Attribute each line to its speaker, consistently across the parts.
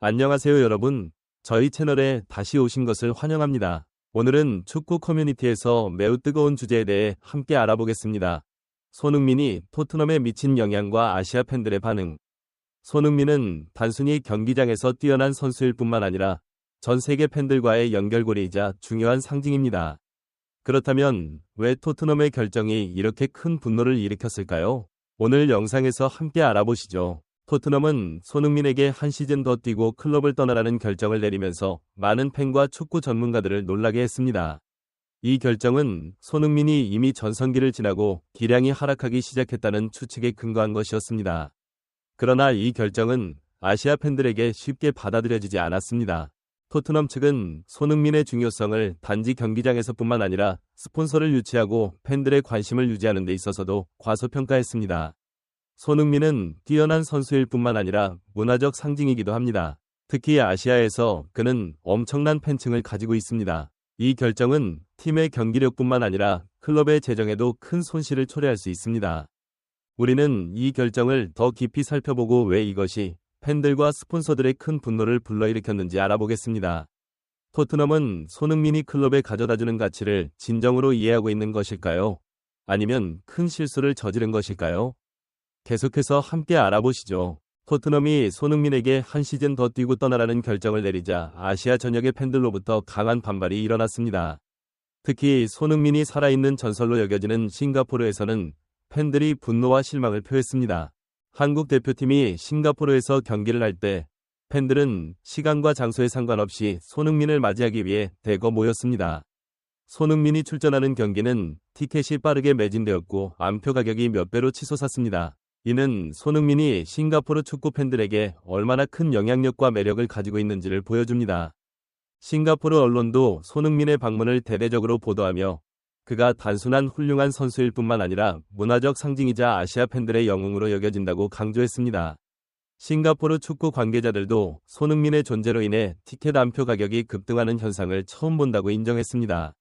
Speaker 1: 안녕하세요 여러분. 저희 채널에 다시 오신 것을 환영합니다. 오늘은 축구 커뮤니티에서 매우 뜨거운 주제에 대해 함께 알아보겠습니다. 손흥민이 토트넘에 미친 영향과 아시아 팬들의 반응. 손흥민은 단순히 경기장에서 뛰어난 선수일 뿐만 아니라 전 세계 팬들과의 연결고리이자 중요한 상징입니다. 그렇다면 왜 토트넘의 결정이 이렇게 큰 분노를 일으켰을까요? 오늘 영상에서 함께 알아보시죠. 토트넘은 손흥민에게 한 시즌 더 뛰고 클럽을 떠나라는 결정을 내리면서 많은 팬과 축구 전문가들을 놀라게 했습니다. 이 결정은 손흥민이 이미 전성기를 지나고 기량이 하락하기 시작했다는 추측에 근거한 것이었습니다. 그러나 이 결정은 아시아 팬들에게 쉽게 받아들여지지 않았습니다. 토트넘 측은 손흥민의 중요성을 단지 경기장에서뿐만 아니라 스폰서를 유치하고 팬들의 관심을 유지하는 데 있어서도 과소평가했습니다. 손흥민은 뛰어난 선수일 뿐만 아니라 문화적 상징이기도 합니다. 특히 아시아에서 그는 엄청난 팬층을 가지고 있습니다. 이 결정은 팀의 경기력뿐만 아니라 클럽의 재정에도 큰 손실을 초래할 수 있습니다. 우리는 이 결정을 더 깊이 살펴보고 왜 이것이 팬들과 스폰서들의 큰 분노를 불러일으켰는지 알아보겠습니다. 토트넘은 손흥민이 클럽에 가져다주는 가치를 진정으로 이해하고 있는 것일까요? 아니면 큰 실수를 저지른 것일까요? 계속해서 함께 알아보시죠. 토트넘이 손흥민에게 한 시즌 더 뛰고 떠나라는 결정을 내리자 아시아 전역의 팬들로부터 강한 반발이 일어났습니다. 특히 손흥민이 살아있는 전설로 여겨지는 싱가포르에서는 팬들이 분노와 실망을 표했습니다. 한국 대표팀이 싱가포르에서 경기를 할 때 팬들은 시간과 장소에 상관없이 손흥민을 맞이하기 위해 대거 모였습니다. 손흥민이 출전하는 경기는 티켓이 빠르게 매진되었고 암표 가격이 몇 배로 치솟았습니다. 이는 손흥민이 싱가포르 축구 팬들에게 얼마나 큰 영향력과 매력을 가지고 있는지를 보여줍니다. 싱가포르 언론도 손흥민의 방문을 대대적으로 보도하며 그가 단순한 훌륭한 선수일 뿐만 아니라 문화적 상징이자 아시아 팬들의 영웅으로 여겨진다고 강조했습니다. 싱가포르 축구 관계자들도 손흥민의 존재로 인해 티켓 암표 가격이 급등하는 현상을 처음 본다고 인정했습니다.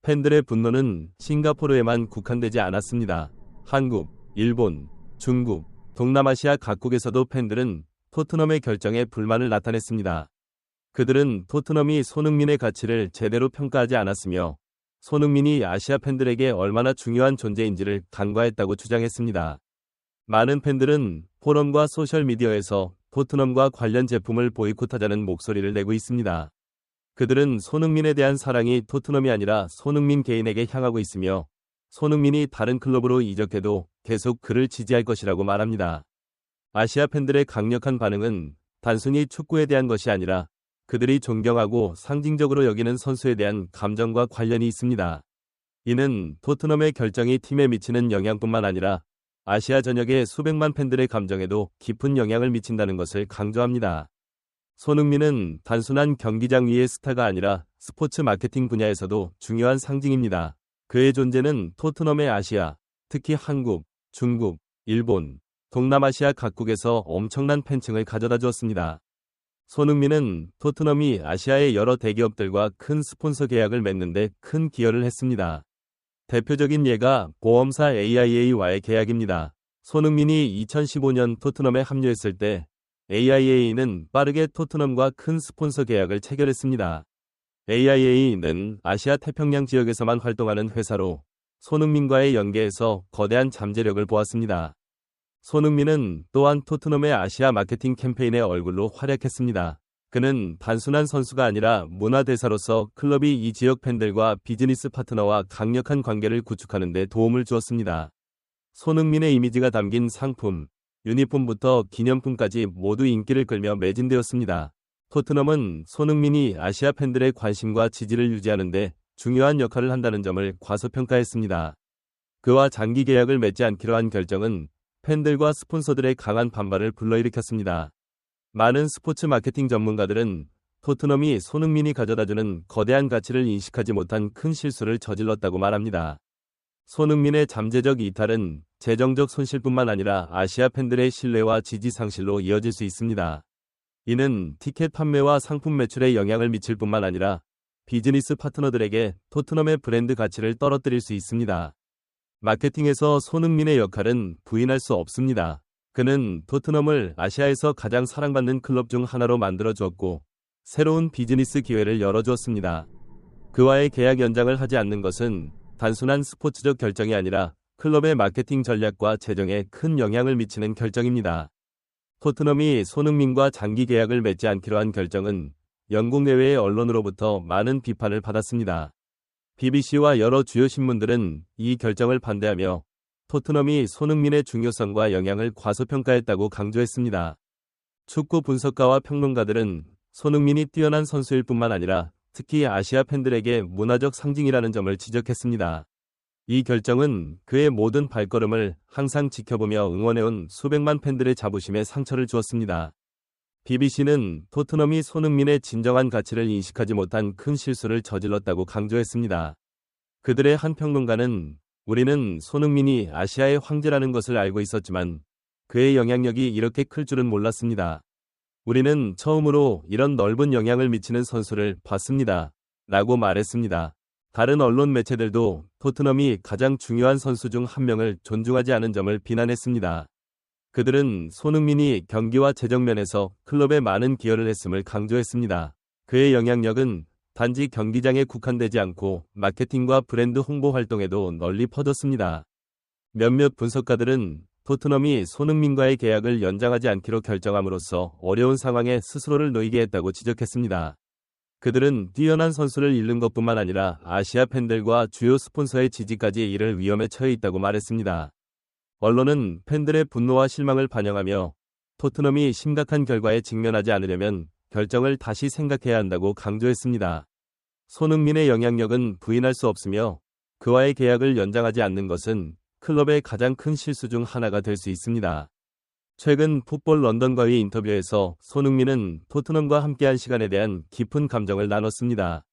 Speaker 1: 팬들의 분노는 싱가포르에만 국한되지 않았습니다. 한국, 일본, 중국, 동남아시아 각국에서도 팬들은 토트넘의 결정에 불만을 나타냈습니다. 그들은 토트넘이 손흥민의 가치를 제대로 평가하지 않았으며 손흥민이 아시아 팬들에게 얼마나 중요한 존재인지를 간과했다고 주장했습니다. 많은 팬들은 포럼과 소셜미디어에서 토트넘과 관련 제품을 보이콧하자는 목소리를 내고 있습니다. 그들은 손흥민에 대한 사랑이 토트넘이 아니라 손흥민 개인에게 향하고 있으며 손흥민이 다른 클럽으로 이적해도 계속 그를 지지할 것이라고 말합니다. 아시아 팬들의 강력한 반응은 단순히 축구에 대한 것이 아니라 그들이 존경하고 상징적으로 여기는 선수에 대한 감정과 관련이 있습니다. 이는 토트넘의 결정이 팀에 미치는 영향뿐만 아니라 아시아 전역의 수백만 팬들의 감정에도 깊은 영향을 미친다는 것을 강조합니다. 손흥민은 단순한 경기장 위의 스타가 아니라 스포츠 마케팅 분야에서도 중요한 상징입니다. 그의 존재는 토트넘의 아시아, 특히 한국, 중국, 일본, 동남아시아 각국에서 엄청난 팬층을 가져다 주었습니다. 손흥민은 토트넘이 아시아의 여러 대기업들과 큰 스폰서 계약을 맺는데 큰 기여를 했습니다. 대표적인 예가 보험사 AIA와의 계약입니다. 손흥민이 2015년 토트넘에 합류했을 때 AIA는 빠르게 토트넘과 큰 스폰서 계약을 체결했습니다. AIA는 아시아 태평양 지역에서만 활동하는 회사로 손흥민과의 연계에서 거대한 잠재력을 보았습니다. 손흥민은 또한 토트넘의 아시아 마케팅 캠페인의 얼굴로 활약했습니다. 그는 단순한 선수가 아니라 문화대사로서 클럽이 이 지역 팬들과 비즈니스 파트너와 강력한 관계를 구축하는 데 도움을 주었습니다. 손흥민의 이미지가 담긴 상품, 유니폼부터 기념품까지 모두 인기를 끌며 매진되었습니다. 토트넘은 손흥민이 아시아 팬들의 관심과 지지를 유지하는 데 중요한 역할을 한다는 점을 과소평가했습니다. 그와 장기 계약을 맺지 않기로 한 결정은 팬들과 스폰서들의 강한 반발을 불러일으켰습니다. 많은 스포츠 마케팅 전문가들은 토트넘이 손흥민이 가져다주는 거대한 가치를 인식하지 못한 큰 실수를 저질렀다고 말합니다. 손흥민의 잠재적 이탈은 재정적 손실뿐만 아니라 아시아 팬들의 신뢰와 지지 상실로 이어질 수 있습니다. 이는 티켓 판매와 상품 매출에 영향을 미칠 뿐만 아니라 비즈니스 파트너들에게 토트넘의 브랜드 가치를 떨어뜨릴 수 있습니다. 마케팅에서 손흥민의 역할은 부인할 수 없습니다. 그는 토트넘을 아시아에서 가장 사랑받는 클럽 중 하나로 만들어 주었고 새로운 비즈니스 기회를 열어주었습니다. 그와의 계약 연장을 하지 않는 것은 단순한 스포츠적 결정이 아니라 클럽의 마케팅 전략과 재정에 큰 영향을 미치는 결정입니다. 토트넘이 손흥민과 장기 계약을 맺지 않기로 한 결정은 영국 내외의 언론으로부터 많은 비판을 받았습니다. BBC와 여러 주요 신문들은 이 결정을 반대하며 토트넘이 손흥민의 중요성과 영향을 과소평가했다고 강조했습니다. 축구 분석가와 평론가들은 손흥민이 뛰어난 선수일 뿐만 아니라 특히 아시아 팬들에게 문화적 상징이라는 점을 지적했습니다. 이 결정은 그의 모든 발걸음을 항상 지켜보며 응원해온 수백만 팬들의 자부심에 상처를 주었습니다. BBC는 토트넘이 손흥민의 진정한 가치를 인식하지 못한 큰 실수를 저질렀다고 강조했습니다. 그들의 한 평론가는 우리는 손흥민이 아시아의 황제라는 것을 알고 있었지만 그의 영향력이 이렇게 클 줄은 몰랐습니다. 우리는 처음으로 이런 넓은 영향을 미치는 선수를 봤습니다. 라고 말했습니다. 다른 언론 매체들도 토트넘이 가장 중요한 선수 중 한 명을 존중하지 않은 점을 비난했습니다. 그들은 손흥민이 경기와 재정 면에서 클럽에 많은 기여를 했음을 강조했습니다. 그의 영향력은 단지 경기장에 국한되지 않고 마케팅과 브랜드 홍보 활동에도 널리 퍼졌습니다. 몇몇 분석가들은 토트넘이 손흥민과의 계약을 연장하지 않기로 결정함으로써 어려운 상황에 스스로를 놓이게 했다고 지적했습니다. 그들은 뛰어난 선수를 잃는 것뿐만 아니라 아시아 팬들과 주요 스폰서의 지지까지 잃을 위험에 처해 있다고 말했습니다. 언론은 팬들의 분노와 실망을 반영하며 토트넘이 심각한 결과에 직면하지 않으려면 결정을 다시 생각해야 한다고 강조했습니다. 손흥민의 영향력은 부인할 수 없으며 그와의 계약을 연장하지 않는 것은 클럽의 가장 큰 실수 중 하나가 될 수 있습니다. 최근 풋볼 런던과의 인터뷰에서 손흥민은 토트넘과 함께한 시간에 대한 깊은 감정을 나눴습니다.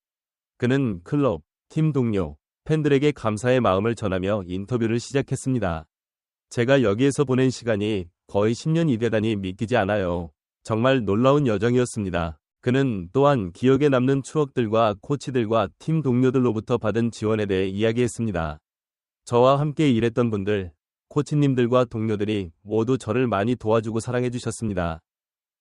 Speaker 1: 그는 클럽, 팀 동료, 팬들에게 감사의 마음을 전하며 인터뷰를 시작했습니다. 제가 여기에서 보낸 시간이 거의 10년이 되다니 믿기지 않아요. 정말 놀라운 여정이었습니다. 그는 또한 기억에 남는 추억들과 코치들과 팀 동료들로부터 받은 지원에 대해 이야기했습니다. 저와 함께 일했던 분들, 코치님들과 동료들이 모두 저를 많이 도와주고 사랑해 주셨습니다.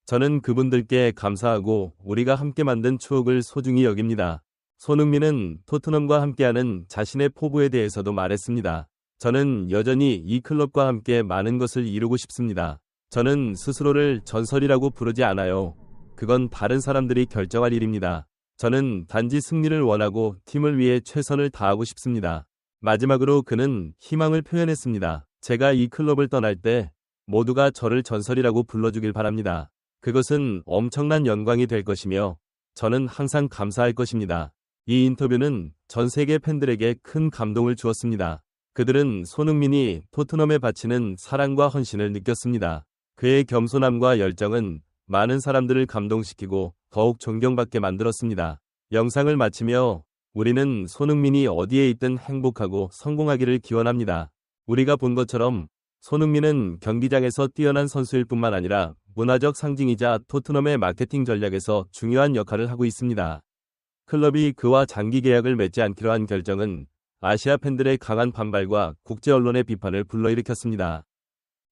Speaker 1: 저는 그분들께 감사하고 우리가 함께 만든 추억을 소중히 여깁니다. 손흥민은 토트넘과 함께하는 자신의 포부에 대해서도 말했습니다. 저는 여전히 이 클럽과 함께 많은 것을 이루고 싶습니다. 저는 스스로를 전설이라고 부르지 않아요. 그건 다른 사람들이 결정할 일입니다. 저는 단지 승리를 원하고 팀을 위해 최선을 다하고 싶습니다. 마지막으로 그는 희망을 표현했습니다. 제가 이 클럽을 떠날 때 모두가 저를 전설이라고 불러주길 바랍니다. 그것은 엄청난 영광이 될 것이며 저는 항상 감사할 것입니다. 이 인터뷰는 전 세계 팬들에게 큰 감동을 주었습니다. 그들은 손흥민이 토트넘에 바치는 사랑과 헌신을 느꼈습니다. 그의 겸손함과 열정은 많은 사람들을 감동시키고 더욱 존경받게 만들었습니다. 영상을 마치며 우리는 손흥민이 어디에 있든 행복하고 성공하기를 기원합니다. 우리가 본 것처럼 손흥민은 경기장에서 뛰어난 선수일 뿐만 아니라 문화적 상징이자 토트넘의 마케팅 전략에서 중요한 역할을 하고 있습니다. 클럽이 그와 장기 계약을 맺지 않기로 한 결정은 아시아 팬들의 강한 반발과 국제 언론의 비판을 불러일으켰습니다.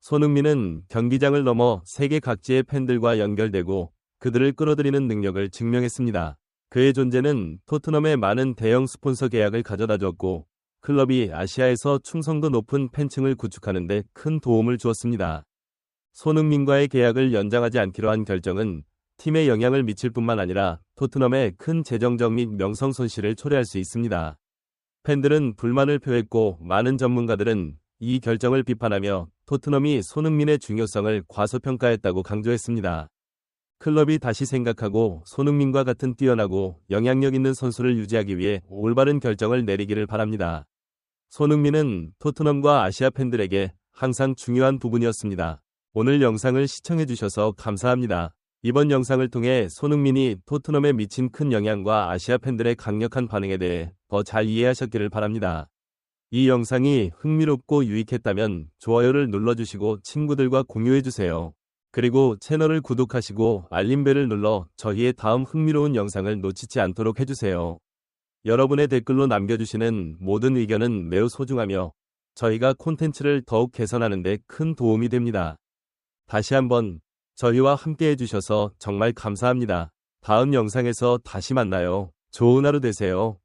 Speaker 1: 손흥민은 경기장을 넘어 세계 각지의 팬들과 연결되고 그들을 끌어들이는 능력을 증명했습니다. 그의 존재는 토트넘의 많은 대형 스폰서 계약을 가져다 줬고 클럽이 아시아에서 충성도 높은 팬층을 구축하는 데 큰 도움을 주었습니다. 손흥민과의 계약을 연장하지 않기로 한 결정은 팀에 영향을 미칠 뿐만 아니라 토트넘의 큰 재정적 및 명성 손실을 초래할 수 있습니다. 팬들은 불만을 표했고 많은 전문가들은 이 결정을 비판하며 토트넘이 손흥민의 중요성을 과소평가했다고 강조했습니다. 클럽이 다시 생각하고 손흥민과 같은 뛰어나고 영향력 있는 선수를 유지하기 위해 올바른 결정을 내리기를 바랍니다. 손흥민은 토트넘과 아시아 팬들에게 항상 중요한 부분이었습니다. 오늘 영상을 시청해주셔서 감사합니다. 이번 영상을 통해 손흥민이 토트넘에 미친 큰 영향과 아시아 팬들의 강력한 반응에 대해 더 잘 이해하셨기를 바랍니다. 이 영상이 흥미롭고 유익했다면 좋아요를 눌러주시고 친구들과 공유해주세요. 그리고 채널을 구독하시고 알림벨을 눌러 저희의 다음 흥미로운 영상을 놓치지 않도록 해주세요. 여러분의 댓글로 남겨주시는 모든 의견은 매우 소중하며 저희가 콘텐츠를 더욱 개선하는 데 큰 도움이 됩니다. 다시 한번 저희와 함께 해주셔서 정말 감사합니다. 다음 영상에서 다시 만나요. 좋은 하루 되세요.